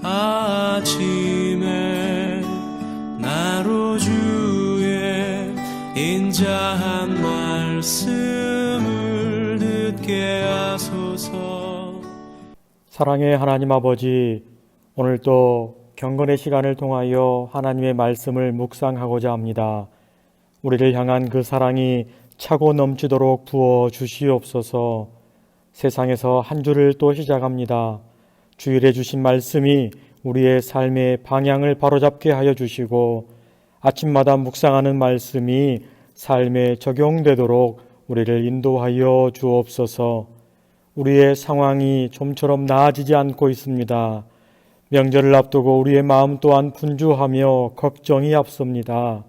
아침에 나로 주의 인자한 말씀을 듣게 하소서. 사랑의 하나님 아버지, 오늘도 경건의 시간을 통하여 하나님의 말씀을 묵상하고자 합니다. 우리를 향한 그 사랑이 차고 넘치도록 부어 주시옵소서. 세상에서 한 주를 또 시작합니다. 주일에 주신 말씀이 우리의 삶의 방향을 바로잡게 하여 주시고 아침마다 묵상하는 말씀이 삶에 적용되도록 우리를 인도하여 주옵소서. 우리의 상황이 좀처럼 나아지지 않고 있습니다. 명절을 앞두고 우리의 마음 또한 분주하며 걱정이 앞섭니다.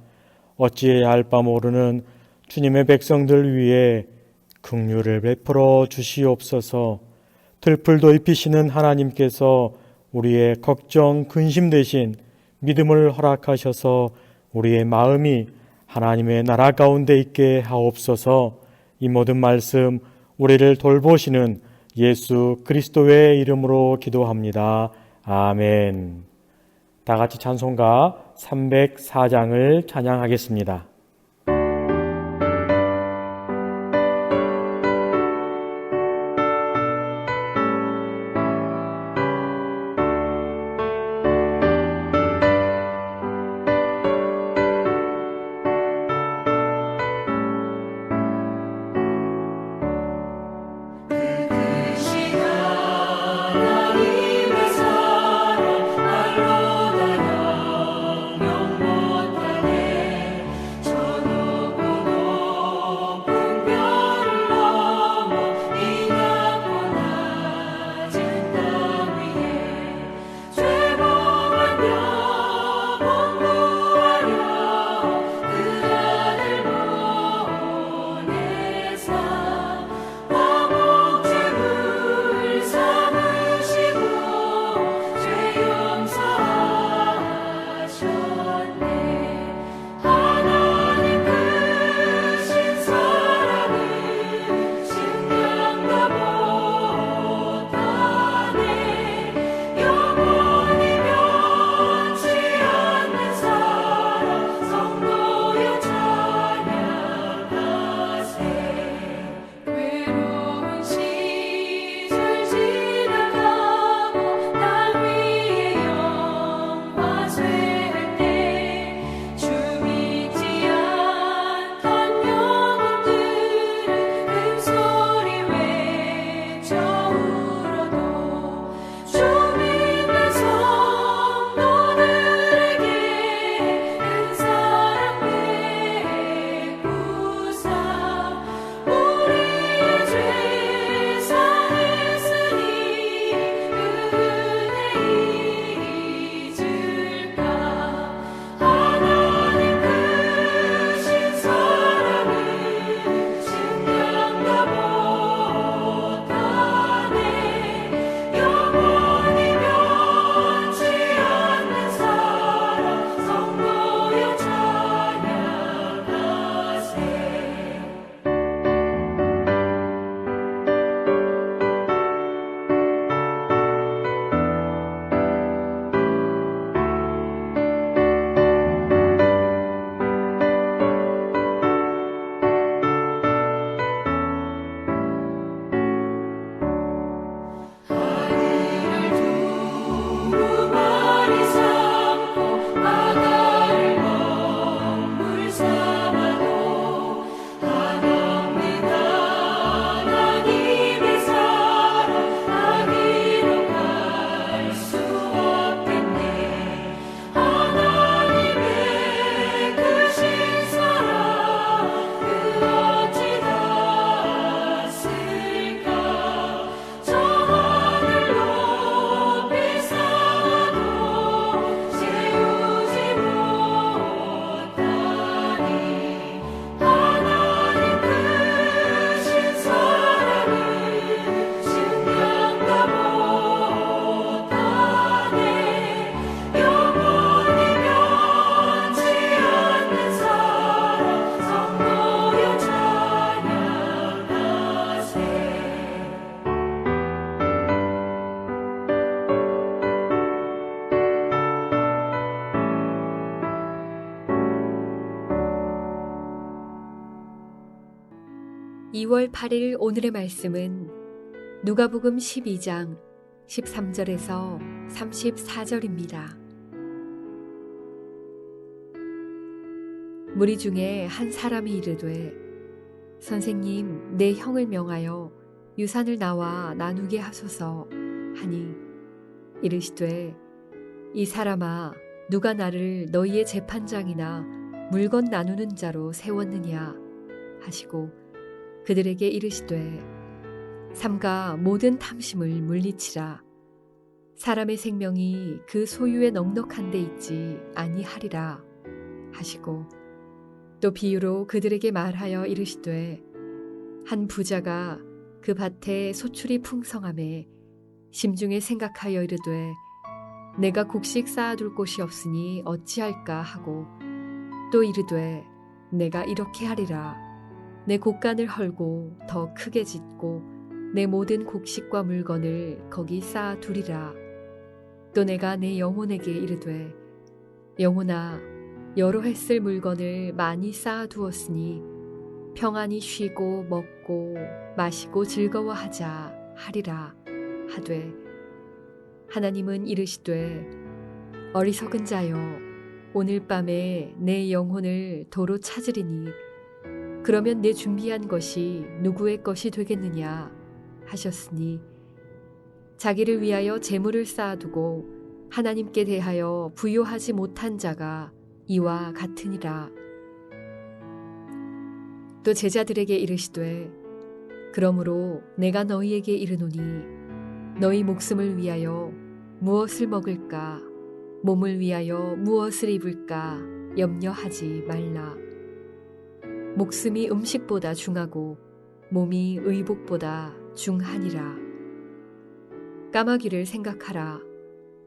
어찌해야 할 바 모르는 주님의 백성들 위해 긍휼을 베풀어 주시옵소서. 들풀도 입히시는 하나님께서 우리의 걱정, 근심 대신 믿음을 허락하셔서 우리의 마음이 하나님의 나라 가운데 있게 하옵소서. 이 모든 말씀 우리를 돌보시는 예수 그리스도의 이름으로 기도합니다. 아멘. 다 같이 찬송가 304장을 찬양하겠습니다. 주 2월 8일 오늘의 말씀은 누가복음 12장 13절에서 34절입니다. 무리 중에 한 사람이 이르되 선생님, 내 형을 명하여 유산을 나와 나누게 하소서 하니 이르시되 이 사람아, 누가 나를 너희의 재판장이나 물건 나누는 자로 세웠느냐 하시고 그들에게 이르시되 삼가 모든 탐심을 물리치라. 사람의 생명이 그 소유에 넉넉한 데 있지 아니하리라 하시고 또 비유로 그들에게 말하여 이르시되 한 부자가 그 밭에 소출이 풍성함에 심중에 생각하여 이르되 내가 곡식 쌓아둘 곳이 없으니 어찌할까 하고 또 이르되 내가 이렇게 하리라. 내 곡간을 헐고 더 크게 짓고 내 모든 곡식과 물건을 거기 쌓아두리라. 또 내가 내 영혼에게 이르되 영혼아, 여러 해 쓸 물건을 많이 쌓아두었으니 평안히 쉬고 먹고 마시고 즐거워하자 하리라 하되 하나님은 이르시되 어리석은 자여, 오늘 밤에 내 영혼을 도로 찾으리니 그러면 내 준비한 것이 누구의 것이 되겠느냐 하셨으니 자기를 위하여 재물을 쌓아두고 하나님께 대하여 부요하지 못한 자가 이와 같으니라. 또 제자들에게 이르시되 그러므로 내가 너희에게 이르노니 너희 목숨을 위하여 무엇을 먹을까 몸을 위하여 무엇을 입을까 염려하지 말라. 목숨이 음식보다 중하고 몸이 의복보다 중하니라. 까마귀를 생각하라.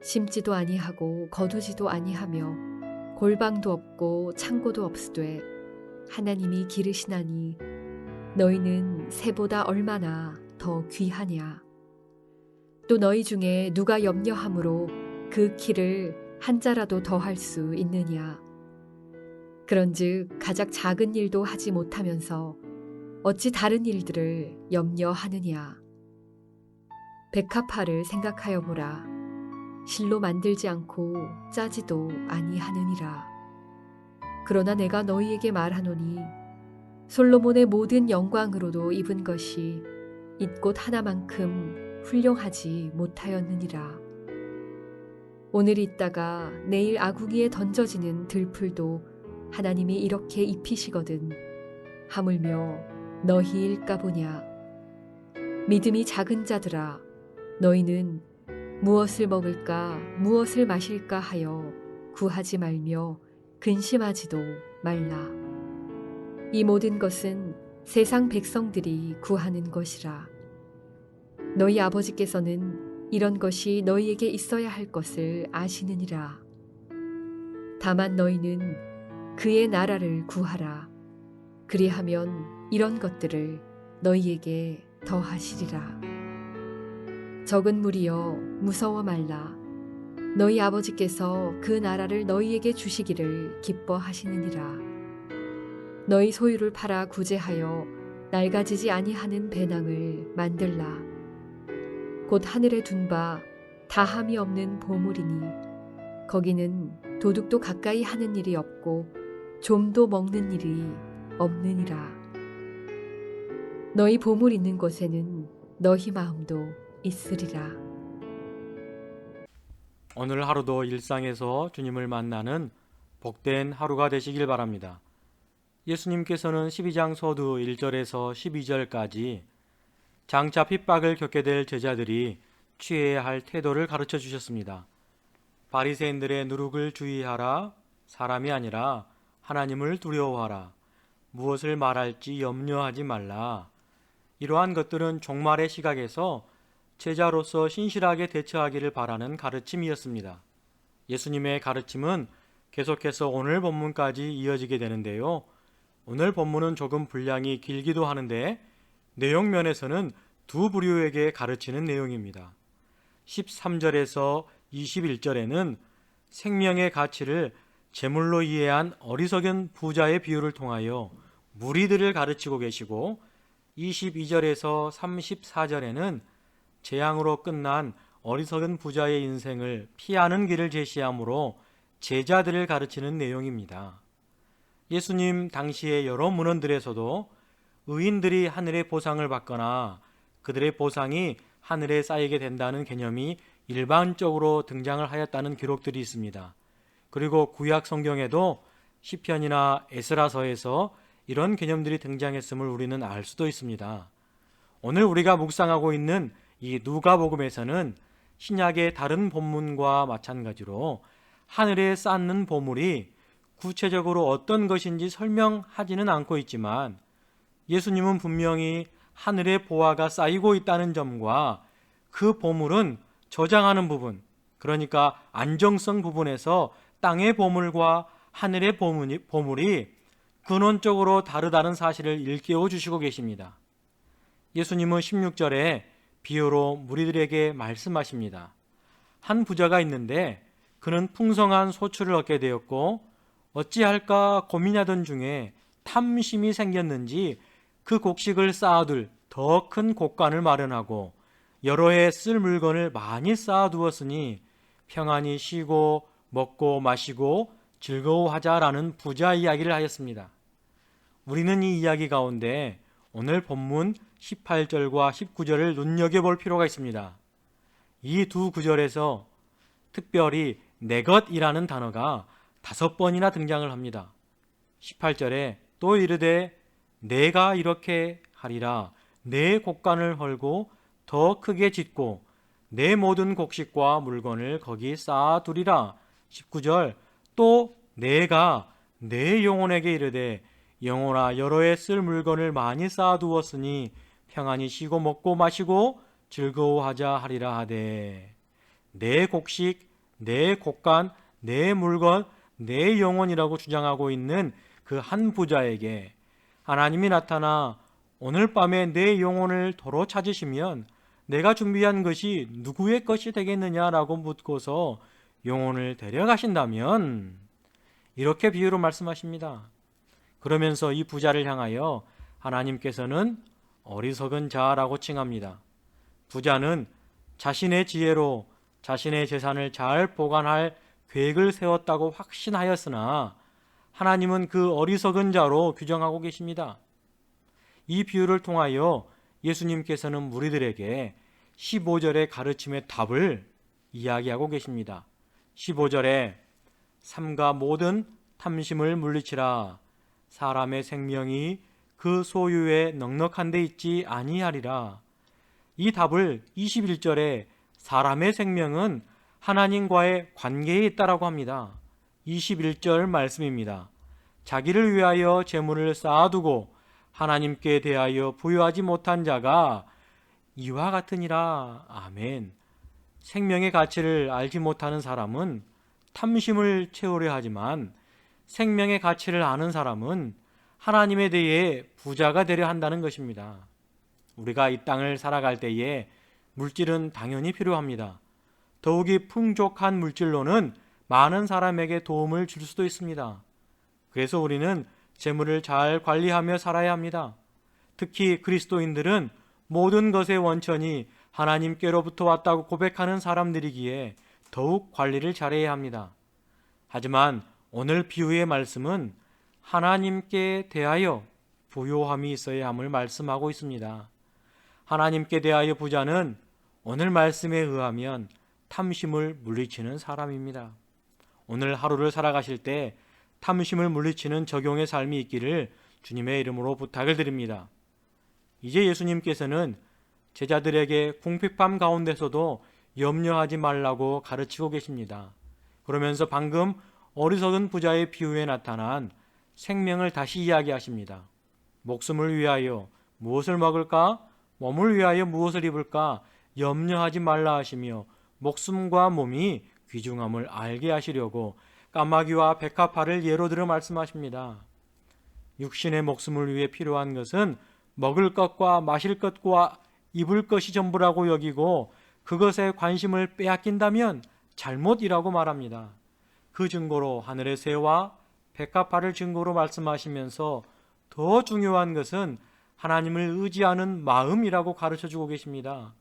심지도 아니하고 거두지도 아니하며 골방도 없고 창고도 없으되 하나님이 기르시나니 너희는 새보다 얼마나 더 귀하냐. 또 너희 중에 누가 염려함으로 그 키를 한 자라도 더할 수 있느냐. 그런즉 가장 작은 일도 하지 못하면서 어찌 다른 일들을 염려하느냐. 백합화를 생각하여 보라. 실로 만들지 않고 짜지도 아니하느니라. 그러나 내가 너희에게 말하노니 솔로몬의 모든 영광으로도 입은 것이 잇꽃 하나만큼 훌륭하지 못하였느니라. 오늘 있다가 내일 아궁이에 던져지는 들풀도 하나님이 이렇게 입히시거든 하물며 너희일까 보냐. 믿음이 작은 자들아, 너희는 무엇을 먹을까 무엇을 마실까 하여 구하지 말며 근심하지도 말라. 이 모든 것은 세상 백성들이 구하는 것이라. 너희 아버지께서는 이런 것이 너희에게 있어야 할 것을 아시느니라. 다만 너희는 그의 나라를 구하라. 그리하면 이런 것들을 너희에게 더하시리라. 적은 무리여 무서워 말라. 너희 아버지께서 그 나라를 너희에게 주시기를 기뻐하시느니라. 너희 소유를 팔아 구제하여 낡아지지 아니하는 배낭을 만들라. 곧 하늘에 둔 바 다함이 없는 보물이니 거기는 도둑도 가까이 하는 일이 없고 좀도 먹는 일이 없느니라. 너희 보물 있는 곳에는 너희 마음도 있으리라. 오늘 하루도 일상에서 주님을 만나는 복된 하루가 되시길 바랍니다. 예수님께서는 12장 서두 1절에서 12절까지 장차 핍박을 겪게 될 제자들이 취해야 할 태도를 가르쳐 주셨습니다. 바리새인들의 누룩을 주의하라. 사람이 아니라 하나님을 두려워하라. 무엇을 말할지 염려하지 말라. 이러한 것들은 종말의 시각에서 제자로서 신실하게 대처하기를 바라는 가르침이었습니다. 예수님의 가르침은 계속해서 오늘 본문까지 이어지게 되는데요. 오늘 본문은 조금 분량이 길기도 하는데 내용 면에서는 두 부류에게 가르치는 내용입니다. 13절에서 21절에는 생명의 가치를 재물로 이해한 어리석은 부자의 비유를 통하여 무리들을 가르치고 계시고 22절에서 34절에는 재앙으로 끝난 어리석은 부자의 인생을 피하는 길을 제시하므로 제자들을 가르치는 내용입니다. 예수님 당시의 여러 문헌들에서도 의인들이 하늘의 보상을 받거나 그들의 보상이 하늘에 쌓이게 된다는 개념이 일반적으로 등장을 하였다는 기록들이 있습니다. 그리고 구약 성경에도 시편이나 에스라서에서 이런 개념들이 등장했음을 우리는 알 수도 있습니다. 오늘 우리가 묵상하고 있는 이 누가복음에서는 신약의 다른 본문과 마찬가지로 하늘에 쌓는 보물이 구체적으로 어떤 것인지 설명하지는 않고 있지만 예수님은 분명히 하늘의 보화가 쌓이고 있다는 점과 그 보물은 저장하는 부분, 그러니까 안정성 부분에서 땅의 보물과 하늘의 보물이 근원적으로 다르다는 사실을 일깨워 주시고 계십니다. 예수님은 16절에 비유로 무리들에게 말씀하십니다. 한 부자가 있는데 그는 풍성한 소출을 얻게 되었고 어찌할까 고민하던 중에 탐심이 생겼는지 그 곡식을 쌓아둘 더 큰 곡간을 마련하고 여러 해 쓸 물건을 많이 쌓아두었으니 평안히 쉬고 먹고 마시고 즐거워하자라는 부자 이야기를 하였습니다. 우리는 이 이야기 가운데 오늘 본문 18절과 19절을 눈여겨볼 필요가 있습니다. 이 두 구절에서 특별히 내 것이라는 단어가 5번이나 등장을 합니다. 18절에 또 이르되 내가 이렇게 하리라 내 곡간을 헐고 더 크게 짓고 내 모든 곡식과 물건을 거기 쌓아두리라. 19절 또 내가 내 영혼에게 이르되 영혼아 여러 해 쓸 물건을 많이 쌓아두었으니 평안히 쉬고 먹고 마시고 즐거워하자 하리라 하되 내 곡식, 내 곡간, 내 물건, 내 영혼이라고 주장하고 있는 그 한 부자에게 하나님이 나타나 오늘 밤에 내 영혼을 도로 찾으시면 내가 준비한 것이 누구의 것이 되겠느냐라고 묻고서 영혼을 데려가신다면 이렇게 비유로 말씀하십니다. 그러면서 이 부자를 향하여 하나님께서는 어리석은 자라고 칭합니다. 부자는 자신의 지혜로 자신의 재산을 잘 보관할 계획을 세웠다고 확신하였으나 하나님은 그 어리석은 자로 규정하고 계십니다. 이 비유를 통하여 예수님께서는 무리들에게 15절의 가르침의 답을 이야기하고 계십니다. 15절에 삼가 모든 탐심을 물리치라 사람의 생명이 그 소유에 넉넉한 데 있지 아니하리라. 이 답을 21절에 사람의 생명은 하나님과의 관계에 있다라고 합니다. 21절 말씀입니다. 자기를 위하여 재물을 쌓아두고 하나님께 대하여 부여하지 못한 자가 이와 같으니라. 아멘. 생명의 가치를 알지 못하는 사람은 탐심을 채우려 하지만 생명의 가치를 아는 사람은 하나님에 대해 부자가 되려 한다는 것입니다. 우리가 이 땅을 살아갈 때에 물질은 당연히 필요합니다. 더욱이 풍족한 물질로는 많은 사람에게 도움을 줄 수도 있습니다. 그래서 우리는 재물을 잘 관리하며 살아야 합니다. 특히 그리스도인들은 모든 것의 원천이 하나님께로부터 왔다고 고백하는 사람들이기에 더욱 관리를 잘해야 합니다. 하지만 오늘 비유의 말씀은 하나님께 대하여 부요함이 있어야 함을 말씀하고 있습니다. 하나님께 대하여 부자는 오늘 말씀에 의하면 탐심을 물리치는 사람입니다. 오늘 하루를 살아가실 때 탐심을 물리치는 적용의 삶이 있기를 주님의 이름으로 부탁을 드립니다. 이제 예수님께서는 제자들에게 궁핍함 가운데서도 염려하지 말라고 가르치고 계십니다. 그러면서 방금 어리석은 부자의 비유에 나타난 생명을 다시 이야기하십니다. 목숨을 위하여 무엇을 먹을까? 몸을 위하여 무엇을 입을까? 염려하지 말라 하시며 목숨과 몸이 귀중함을 알게 하시려고 까마귀와 백합화를 예로 들어 말씀하십니다. 육신의 목숨을 위해 필요한 것은 먹을 것과 마실 것과 입을 것이 전부라고 여기고 그것에 관심을 빼앗긴다면 잘못이라고 말합니다. 그 증거로 하늘의 새와 백합화를 증거로 말씀하시면서 더 중요한 것은 하나님을 의지하는 마음이라고 가르쳐주고 계십니다.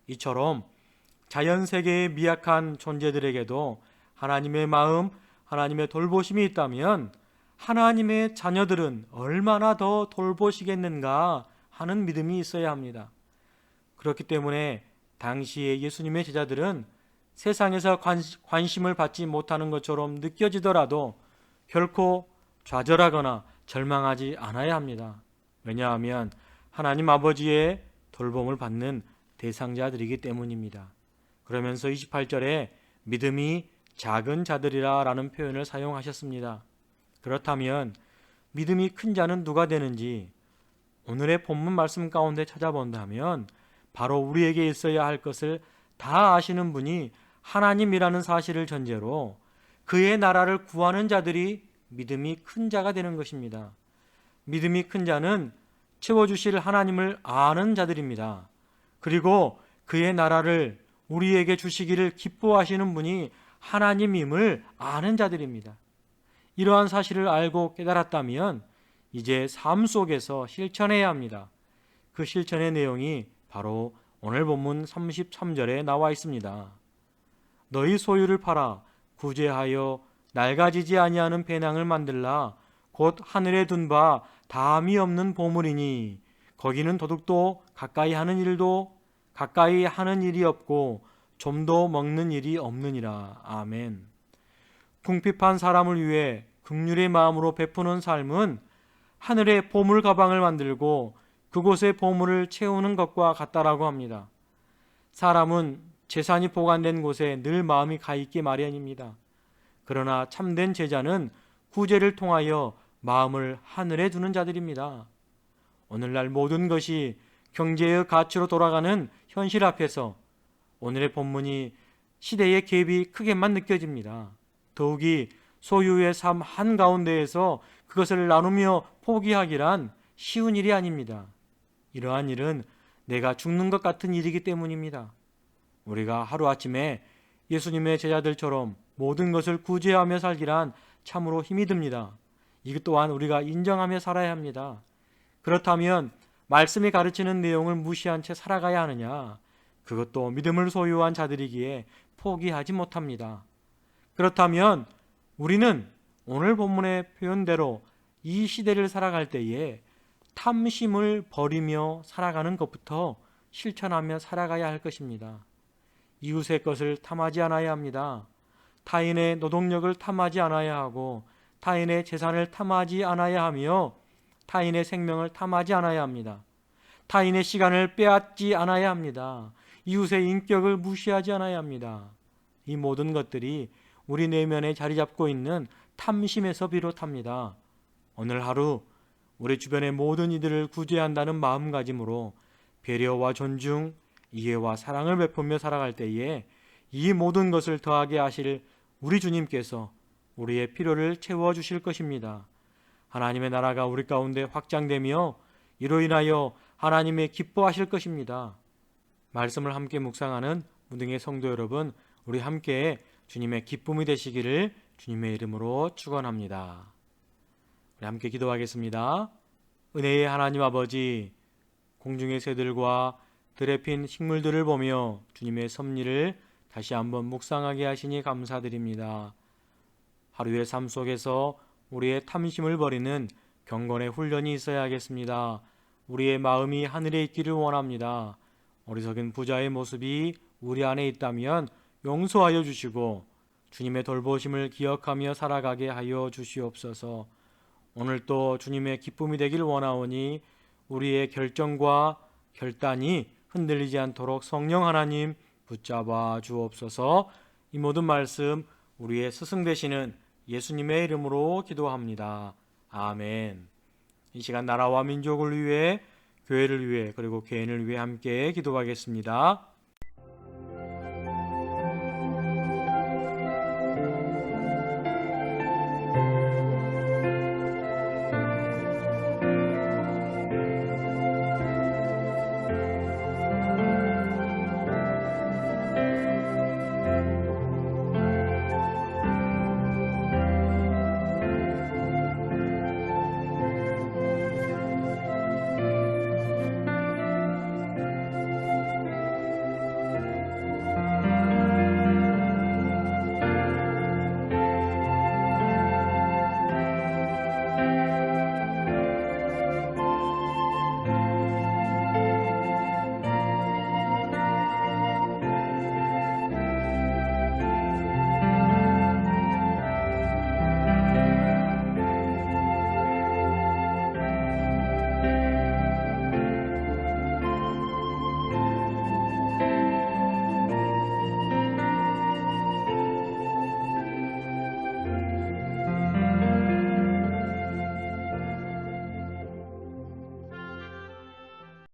이처럼 자연 세계의 미약한 존재들에게도 하나님의 마음, 하나님의 돌보심이 있다면 하나님의 자녀들은 얼마나 더 돌보시겠는가 하는 믿음이 있어야 합니다. 그렇기 때문에 당시에 예수님의 제자들은 세상에서 관심을 받지 못하는 것처럼 느껴지더라도 결코 좌절하거나 절망하지 않아야 합니다. 왜냐하면 하나님 아버지의 돌봄을 받는 대상자들이기 때문입니다. 그러면서 28절에 믿음이 작은 자들이라 라는 표현을 사용하셨습니다. 그렇다면 믿음이 큰 자는 누가 되는지 오늘의 본문 말씀 가운데 찾아본다면 바로 우리에게 있어야 할 것을 다 아시는 분이 하나님이라는 사실을 전제로 그의 나라를 구하는 자들이 믿음이 큰 자가 되는 것입니다. 믿음이 큰 자는 채워주실 하나님을 아는 자들입니다. 그리고 그의 나라를 우리에게 주시기를 기뻐하시는 분이 하나님임을 아는 자들입니다. 이러한 사실을 알고 깨달았다면 이제 삶 속에서 실천해야 합니다. 그 실천의 내용이 바로 오늘 본문 33절에 나와 있습니다. 너희 소유를 팔아 구제하여 낡아지지 아니하는 배낭을 만들라. 곧 하늘에 둔 바 다함이 없는 보물이니 거기는 도둑도 가까이 하는 일이 없고 좀도 먹는 일이 없느니라. 아멘. 궁핍한 사람을 위해 긍휼의 마음으로 베푸는 삶은 하늘에 보물 가방을 만들고 그곳에 보물을 채우는 것과 같다라고 합니다. 사람은 재산이 보관된 곳에 늘 마음이 가 있기 마련입니다. 그러나 참된 제자는 구제를 통하여 마음을 하늘에 두는 자들입니다. 오늘날 모든 것이 경제의 가치로 돌아가는 현실 앞에서 오늘의 본문이 시대의 갭이 크게만 느껴집니다. 더욱이 소유의 삶 한가운데에서 그것을 나누며 포기하기란 쉬운 일이 아닙니다. 이러한 일은 내가 죽는 것 같은 일이기 때문입니다. 우리가 하루아침에 예수님의 제자들처럼 모든 것을 구제하며 살기란 참으로 힘이 듭니다. 이것 또한 우리가 인정하며 살아야 합니다. 그렇다면 말씀이 가르치는 내용을 무시한 채 살아가야 하느냐? 그것도 믿음을 소유한 자들이기에 포기하지 못합니다. 그렇다면 우리는 오늘 본문의 표현대로 이 시대를 살아갈 때에 탐심을 버리며 살아가는 것부터 실천하며 살아가야 할 것입니다. 이웃의 것을 탐하지 않아야 합니다. 타인의 노동력을 탐하지 않아야 하고 타인의 재산을 탐하지 않아야 하며 타인의 생명을 탐하지 않아야 합니다. 타인의 시간을 빼앗지 않아야 합니다. 이웃의 인격을 무시하지 않아야 합니다. 이 모든 것들이 우리 내면에 자리 잡고 있는 탐심에서 비롯합니다. 오늘 하루 우리 주변의 모든 이들을 구제한다는 마음가짐으로 배려와 존중, 이해와 사랑을 베풀며 살아갈 때에 이 모든 것을 더하게 하실 우리 주님께서 우리의 필요를 채워주실 것입니다. 하나님의 나라가 우리 가운데 확장되며 이로 인하여 하나님의 기뻐하실 것입니다. 말씀을 함께 묵상하는 무등의 성도 여러분, 우리 함께 주님의 기쁨이 되시기를 주님의 이름으로 축원합니다. 우리 함께 기도하겠습니다. 은혜의 하나님 아버지, 공중의 새들과 들에 핀 식물들을 보며 주님의 섭리를 다시 한번 묵상하게 하시니 감사드립니다. 하루의 삶 속에서 우리의 탐심을 버리는 경건의 훈련이 있어야겠습니다. 우리의 마음이 하늘에 있기를 원합니다. 어리석은 부자의 모습이 우리 안에 있다면 용서하여 주시고 주님의 돌보심을 기억하며 살아가게 하여 주시옵소서. 오늘 또 주님의 기쁨이 되길 원하오니 우리의 결정과 결단이 흔들리지 않도록 성령 하나님 붙잡아 주옵소서. 이 모든 말씀 우리의 스승 되시는 예수님의 이름으로 기도합니다. 아멘. 이 시간 나라와 민족을 위해, 교회를 위해, 그리고 개인을 위해 함께 기도하겠습니다.